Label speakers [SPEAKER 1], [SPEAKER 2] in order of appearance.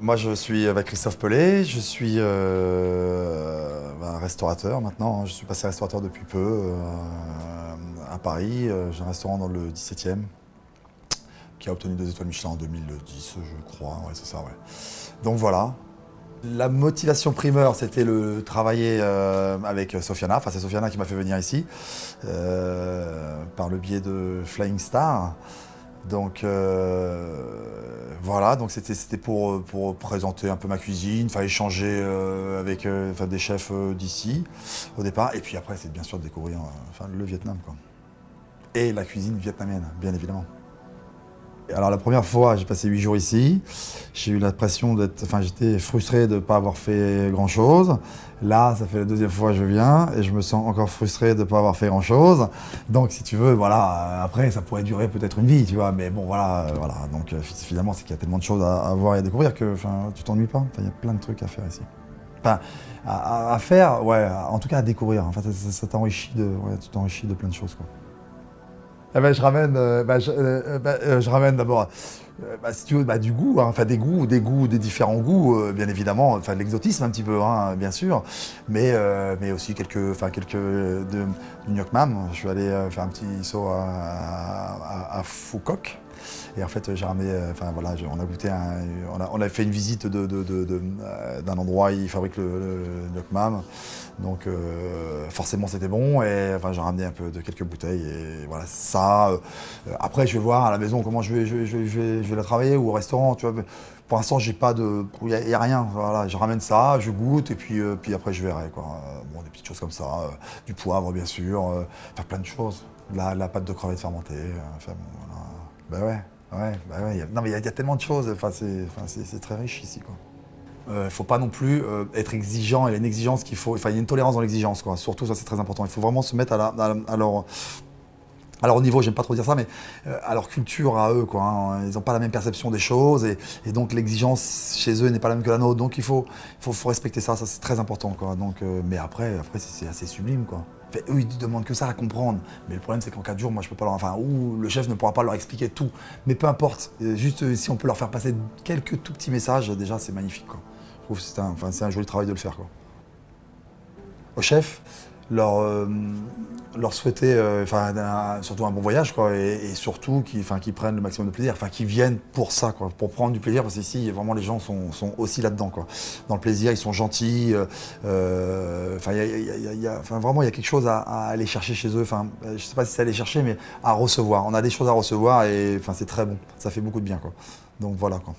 [SPEAKER 1] Moi, je suis avec Christophe Pellet, je suis restaurateur maintenant. Je suis passé restaurateur depuis peu à Paris. J'ai un restaurant dans le 17e qui a obtenu 2 étoiles Michelin en 2010, je crois. Ouais, c'est ça, ouais. Donc voilà. La motivation primeur, c'était le travailler avec Sofiana. Enfin, c'est Sofiana qui m'a fait venir ici par le biais de Flying Star. Donc voilà, donc c'était pour présenter un peu ma cuisine, enfin échanger avec des chefs d'ici au départ, et puis après c'est bien sûr de découvrir le Vietnam quoi. Et la cuisine vietnamienne, bien évidemment. Alors la première fois, j'ai passé 8 jours ici. J'ai eu l'impression j'étais frustré de ne pas avoir fait grand-chose. Là, ça fait la deuxième fois que je viens et je me sens encore frustré de ne pas avoir fait grand-chose. Donc, si tu veux, voilà, après, ça pourrait durer peut-être une vie, tu vois. Mais bon, voilà. Donc, finalement, c'est qu'il y a tellement de choses à voir et à découvrir que tu t'ennuies pas. Il y a plein de trucs à faire ici. Enfin, à faire, ouais, en tout cas à découvrir. Enfin, ça t'enrichit tu t'enrichis de plein de choses, quoi. Eh ben, je ramène d'abord, si tu veux, du goût, hein, enfin des goûts, des différents goûts, bien évidemment, enfin de l'exotisme un petit peu, hein, bien sûr, mais aussi quelques de du Nuoc Mam. Je suis allé faire un petit saut à Phu Quoc. Et en fait, j'ai ramené, on a goûté, on a fait une visite d'un endroit où ils fabriquent le Nuoc Mam. Donc forcément c'était bon et j'ai ramené un peu de quelques bouteilles et voilà ça. Après je vais voir à la maison comment je vais la travailler ou au restaurant. Tu vois. Pour l'instant j'ai pas de, il y a rien. Voilà, je ramène ça, je goûte et puis après je verrai quoi. Bon des petites choses comme ça, du poivre bien sûr, faire plein de choses. La pâte de crevettes fermentée. Voilà. Bah ouais. Non mais il y a tellement de choses. C'est très riche ici quoi. Faut pas non plus être exigeant. Il y a une exigence qu'il faut. Enfin, il y a une tolérance dans l'exigence, quoi. Surtout, ça, c'est très important. Il faut vraiment se mettre à leur niveau, j'aime pas trop dire ça, mais à leur culture, à eux, quoi. Hein. Ils n'ont pas la même perception des choses et donc l'exigence chez eux n'est pas la même que la nôtre. Donc faut respecter ça. Ça, c'est très important, quoi. Donc, mais après, c'est assez sublime, quoi. Enfin, eux, ils ne demandent que ça à comprendre. Mais le problème, c'est qu'en 4 jours, moi, je peux pas leur. Enfin, ou le chef ne pourra pas leur expliquer tout. Mais peu importe. Juste si on peut leur faire passer quelques tout petits messages, déjà, c'est magnifique, quoi. Je trouve que c'est un joli travail de le faire, quoi. Au chef, leur souhaiter surtout un bon voyage quoi, et surtout qu'ils prennent le maximum de plaisir, qu'ils viennent pour ça, quoi, pour prendre du plaisir, parce qu'ici vraiment les gens sont aussi là-dedans, quoi. Dans le plaisir, ils sont gentils, vraiment il y a quelque chose à aller chercher chez eux, je sais pas si c'est aller chercher, mais à recevoir. On a des choses à recevoir et c'est très bon, ça fait beaucoup de bien, quoi. Donc voilà quoi.